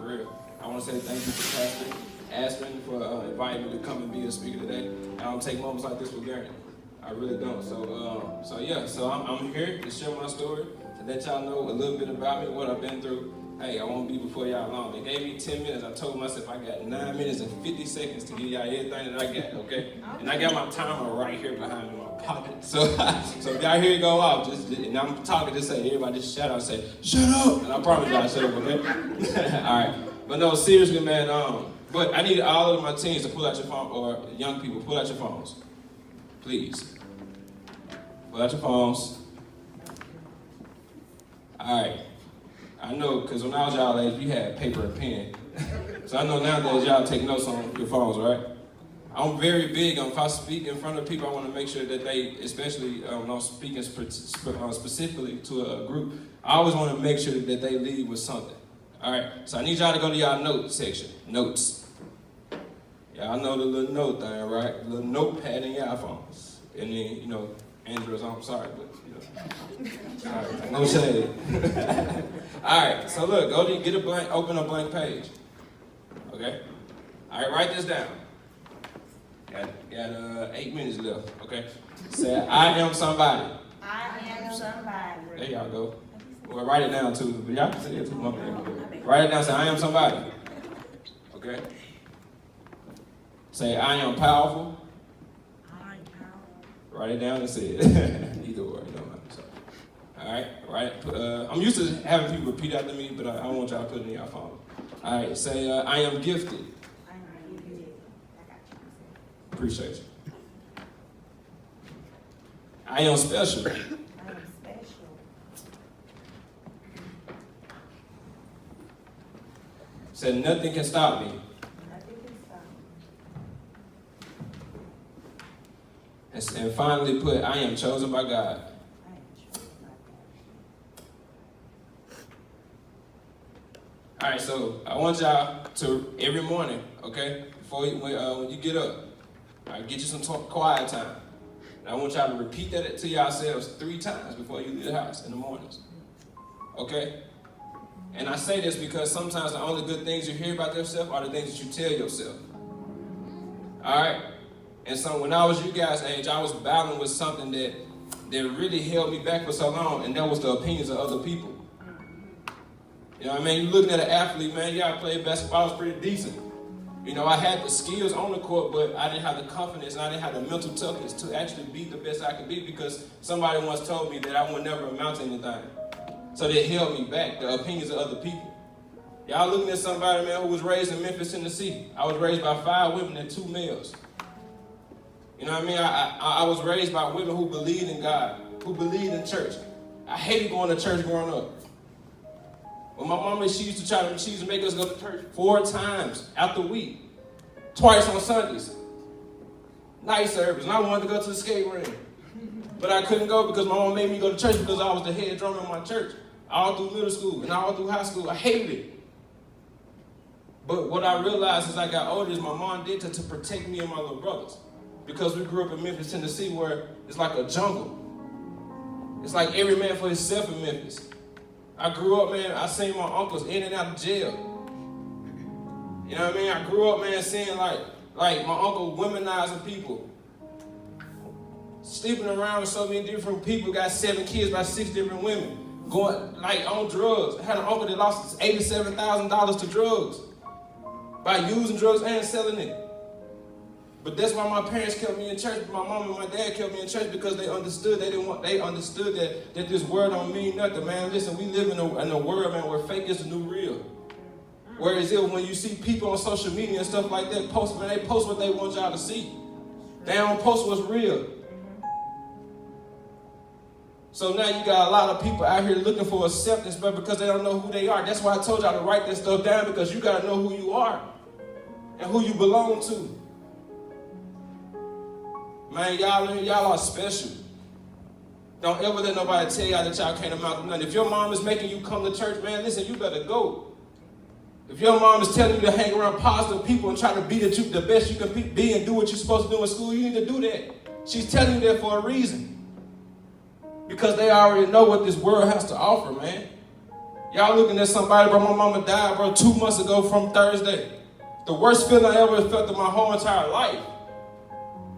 for real. I want to say thank you to Pastor Aspen for inviting me to come and be a speaker today. I don't take moments like this for granted. I really don't. So I'm here to share my story, to let y'all know a little bit about me, what I've been through. Hey, I won't be before y'all long. They gave me 10 minutes. I told myself I got 9 minutes and 50 seconds to give y'all everything that I got, okay? And I got my timer right here behind me in my pocket. So if y'all hear it go off, and I'm talking, just say, everybody just shout out and say, shut up! And I promise y'all shut up, okay? All right. But no, seriously, man, but I need all of my teens to pull out your phone, or young people, pull out your phones. Please. Pull out your phones. All right. I know, because when I was y'all age, we had paper and pen. So I know nowadays y'all take notes on your phones, right? I'm very big on, if I speak in front of people, I want to make sure that they, especially when I'm speaking specifically to a group, I always want to make sure that they leave with something. All right? So I need y'all to go to y'all notes section. Notes. Y'all know the little note thing, right? The little notepad in your phones. And then, Androids, I'm sorry, but, all right, no shade. All right, so look, open a blank page. Okay? All right, write this down. Got 8 minutes left, okay? Say, I am somebody. I am somebody. There y'all go. Well, write it down too, but y'all can say it too. Write it down, say, I am somebody. Okay? Say, I am powerful. Write it down and say it. Either way, don't matter. So, all right, right. I'm used to having people repeat after me, but I don't want y'all to put it in your phone. All right, say, I am gifted. I am gifted. Appreciate you. I am special. I am special. Say, nothing can stop me. And finally put, I am chosen by God. All right, so I want y'all to, every morning, okay, when you get up, all right, get you some quiet time. And I want y'all to repeat that to yourselves 3 times before you leave the house in the mornings. Okay? And I say this because sometimes the only good things you hear about yourself are the things that you tell yourself. All right? And so when I was you guys' age, I was battling with something that really held me back for so long, and that was the opinions of other people. You know what I mean? You're looking at an athlete, man, I played basketball, I was pretty decent. I had the skills on the court, but I didn't have the confidence and I didn't have the mental toughness to actually be the best I could be because somebody once told me that I would never amount to anything. So they held me back, the opinions of other people. Y'all looking at somebody, man, who was raised in Memphis, Tennessee. I was raised by 5 women and 2 males. You know what I mean? I was raised by women who believed in God, who believed in church. I hated going to church growing up. Well, my mama, she used to make us go to church 4 times out the week, twice on Sundays. Night service, and I wanted to go to the skate ring. But I couldn't go because my mama made me go to church because I was the head drummer in my church. All through middle school and all through high school. I hated it. But what I realized as I got older is my mom did to protect me and my little brothers. Because we grew up in Memphis, Tennessee, where it's like a jungle. It's like every man for himself in Memphis. I grew up, man, I seen my uncles in and out of jail. You know what I mean? I grew up, man, seeing like my uncle womenizing people. Sleeping around with so many different people, got 7 kids by 6 different women. Going, on drugs. I had an uncle that lost $87,000 to drugs. By using drugs and selling it. But that's why my parents kept me in church. My mom and my dad kept me in church because they understood. They understood that this word don't mean nothing, man. Listen, we live in a world, man, where fake is the new real. Whereas when you see people on social media and stuff like that they post what they want y'all to see. They don't post what's real. So now you got a lot of people out here looking for acceptance, but because they don't know who they are. That's why I told y'all to write that stuff down, because you got to know who you are and who you belong to. Man, y'all are special. Don't ever let nobody tell y'all that y'all can't amount to nothing. If your mom is making you come to church, man, listen, you better go. If your mom is telling you to hang around positive people and try to be the best you can be and do what you're supposed to do in school, you need to do that. She's telling you that for a reason. Because they already know what this world has to offer, man. Y'all looking at somebody, bro, my mama died, bro, 2 months ago from Thursday. The worst feeling I ever felt in my whole entire life.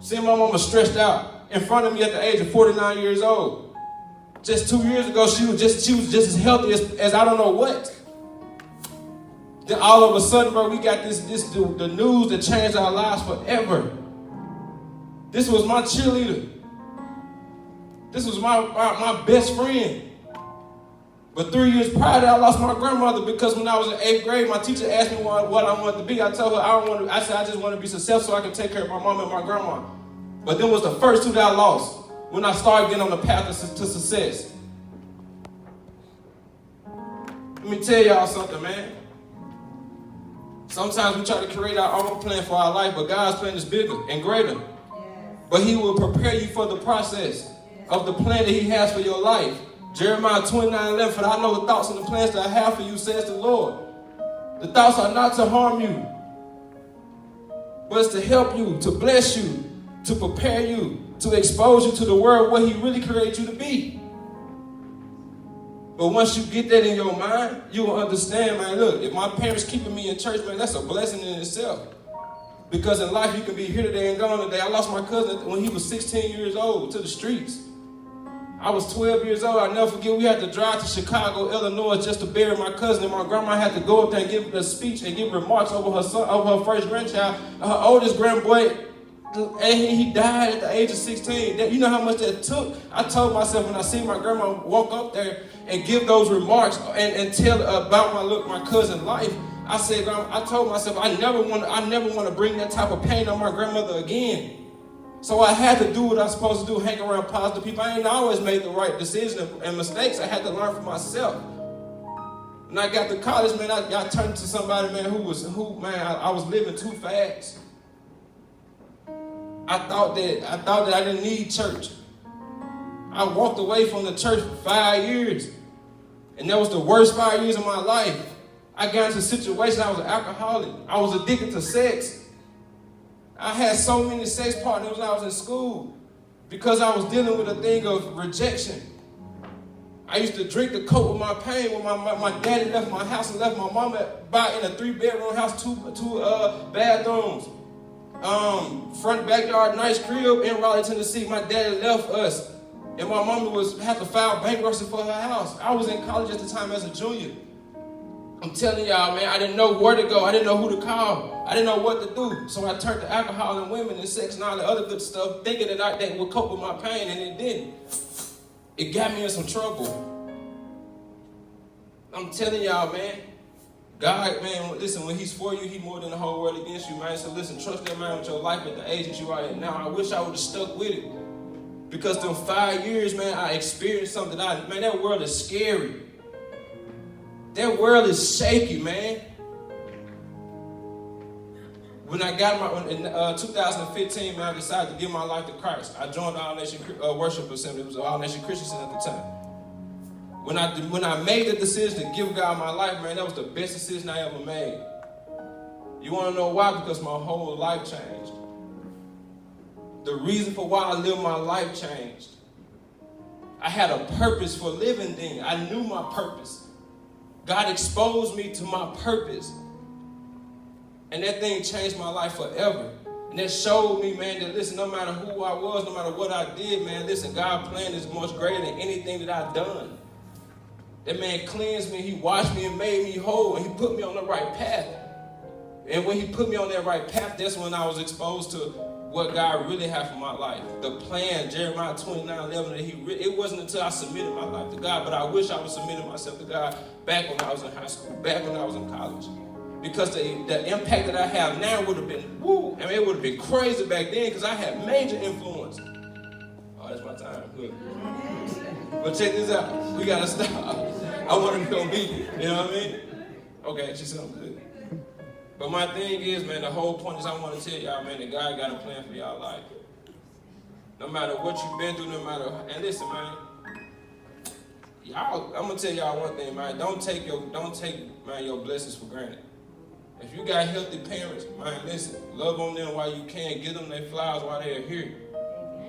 Seeing my mama stretched out in front of me at the age of 49 years old. Just 2 years ago, she was just as healthy as I don't know what. Then all of a sudden, bro, we got the news that changed our lives forever. This was my cheerleader. This was my best friend. But 3 years prior to that, I lost my grandmother because when I was in 8th grade, my teacher asked me what I wanted to be. I told her I said I just want to be successful so I can take care of my mom and my grandma. But them was the first two that I lost when I started getting on the path to success. Let me tell y'all something, man. Sometimes we try to create our own plan for our life, but God's plan is bigger and greater. Yes. But he will prepare you for the process of the plan that he has for your life. Jeremiah 29:11, for I know the thoughts and the plans that I have for you, says the Lord. The thoughts are not to harm you, but it's to help you, to bless you, to prepare you, to expose you to the world where he really created you to be. But once you get that in your mind, you will understand, man, look, if my parents keeping me in church, man, that's a blessing in itself. Because in life, you can be here today and gone today. I lost my cousin when he was 16 years old to the streets. I was 12 years old. I'll never forget, we had to drive to Chicago, Illinois, just to bury my cousin. And my grandma had to go up there and give a speech and give remarks over her first grandchild. Her oldest grandboy, and he died at the age of 16. You know how much that took? I told myself when I see my grandma walk up there and give those remarks and tell about my cousin's life, I said, I told myself I never want to bring that type of pain on my grandmother again. So I had to do what I'm supposed to do, hang around positive people. I ain't always made the right decision and mistakes. I had to learn for myself. When I got to college, man, I turned to somebody, man, I was living too fast. I thought that I didn't need church. I walked away from the church for 5 years. And that was the worst 5 years of my life. I got into a situation, I was an alcoholic. I was addicted to sex. I had so many sex partners when I was in school because I was dealing with a thing of rejection. I used to drink to cope with my pain when my daddy left my house and left my mama in a 3-bedroom house, two bathrooms. Front backyard, nice crib in Raleigh, Tennessee. My daddy left us, and my mama had to file bankruptcy for her house. I was in college at the time as a junior. I'm telling y'all, man, I didn't know where to go. I didn't know who to call. I didn't know what to do. So I turned to alcohol and women and sex and all the other good stuff, thinking that would cope with my pain, and it didn't. It got me in some trouble. I'm telling y'all, man, God, man, listen, when he's for you, he's more than the whole world against you, man. So listen, trust that man with your life at the age that you are at now. I wish I would have stuck with it. Because them 5 years, man, I experienced something. Man, that world is scary. That world is shaky, man. When I got in 2015, man, I decided to give my life to Christ. I joined the All Nation Worship Assembly. It was the All Nation Christian Center at the time. When I made the decision to give God my life, man, that was the best decision I ever made. You want to know why? Because my whole life changed. The reason for why I lived my life changed. I had a purpose for living then. I knew my purpose. God exposed me to my purpose. And that thing changed my life forever. And that showed me, man, that listen, no matter who I was, no matter what I did, man, listen, God's plan is much greater than anything that I've done. That man cleansed me, he washed me and made me whole, and he put me on the right path. And when he put me on that right path, that's when I was exposed to what God really had for my life. The plan, Jeremiah 29:11, that it wasn't until I submitted my life to God, but I wish I was submitting myself to God back when I was in high school, back when I was in college. Because the impact that I have now would have been, it would have been crazy back then because I had major influence. Oh, that's my time. Good. But check this out. We got to stop. I want to be obedient. You know what I mean? Okay, she sounds good. But my thing is, man, the whole point is I want to tell y'all, man, that God got a plan for y'all life. No matter what you've been through, and listen, man, I'm going to tell y'all one thing, man. Don't take your blessings for granted. If you got healthy parents, man, listen, love on them while you can. Give them their flowers while they're here.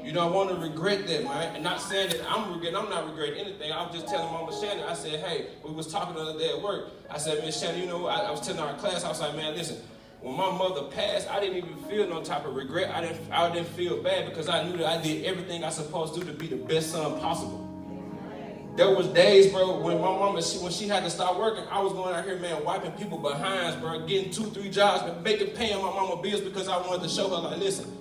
You don't want to regret that, man. And not saying that I'm not regretting anything. I was just telling Mama Shannon, I said, hey, we was talking the other day at work. I said, Miss Shannon, you know, I was telling our class, I was like, man, listen, when my mother passed, I didn't even feel no type of regret. I didn't feel bad because I knew that I did everything I was supposed to do to be the best son possible. There was days, bro, when my mama, when she had to stop working, I was going out here, man, wiping people behinds, bro, getting 2-3 jobs, paying my mama bills because I wanted to show her, like, listen,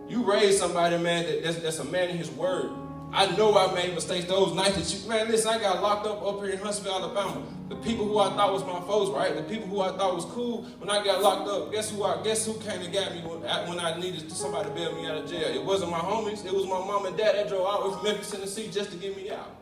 you raised somebody, man, that's a man in his word. I know I made mistakes those nights that you, man, listen, I got locked up here in Huntsville, Alabama. The people who I thought was my foes, right? The people who I thought was cool, when I got locked up, guess who came and got me when I needed somebody to bail me out of jail? It wasn't my homies, it was my mom and dad that drove out from Memphis, Tennessee just to get me out.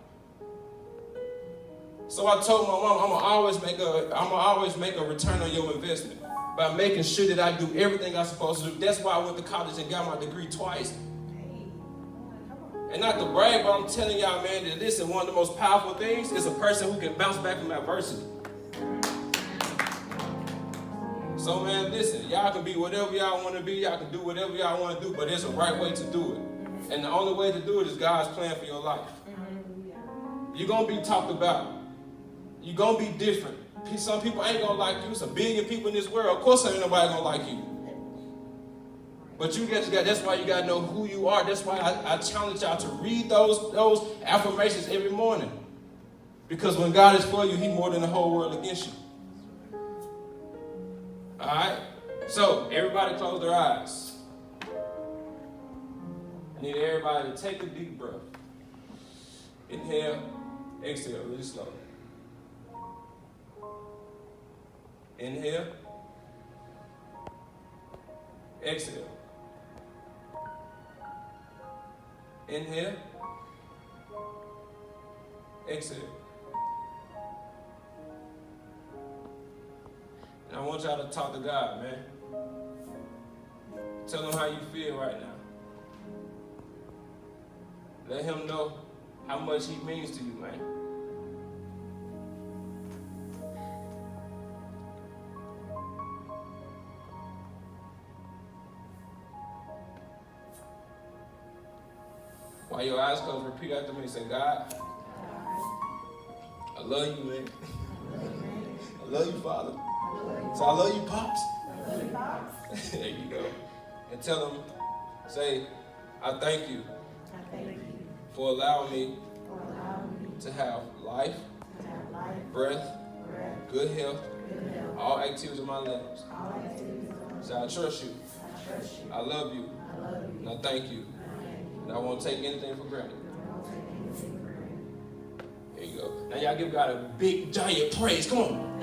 So I told my mom, I'm gonna always make a return on your investment by making sure that I do everything I'm supposed to do. That's why I went to college and got my degree twice. And not to brag, but I'm telling y'all, man, that this is one of the most powerful things is a person who can bounce back from adversity. So, man, listen, y'all can be whatever y'all want to be. Y'all can do whatever y'all want to do, but there's a right way to do it. And the only way to do it is God's plan for your life. You're going to be talked about. You're going to be different. Some people ain't going to like you. There's a billion people in this world. Of course ain't nobody going to like you. But that's why you got to know who you are. That's why I challenge y'all to read those affirmations every morning. Because when God is for you, He's more than the whole world against you. All right? So, everybody close their eyes. I need everybody to take a deep breath. Inhale, exhale, really slow. Inhale, exhale. Inhale, exhale. And I want y'all to talk to God, man. Tell Him how you feel right now. Let Him know how much He means to you, man. While your eyes closed, repeat after me. Say, God, I love you, man. I love you, Father. So I love you, Pops. There you go. And tell them, say, I thank you for allowing me to have life, breath, good health, all activities of my limbs. So I trust you. I love you. And I thank you. And I won't take anything for granted. There you go. Now y'all give God a big, giant praise. Come on.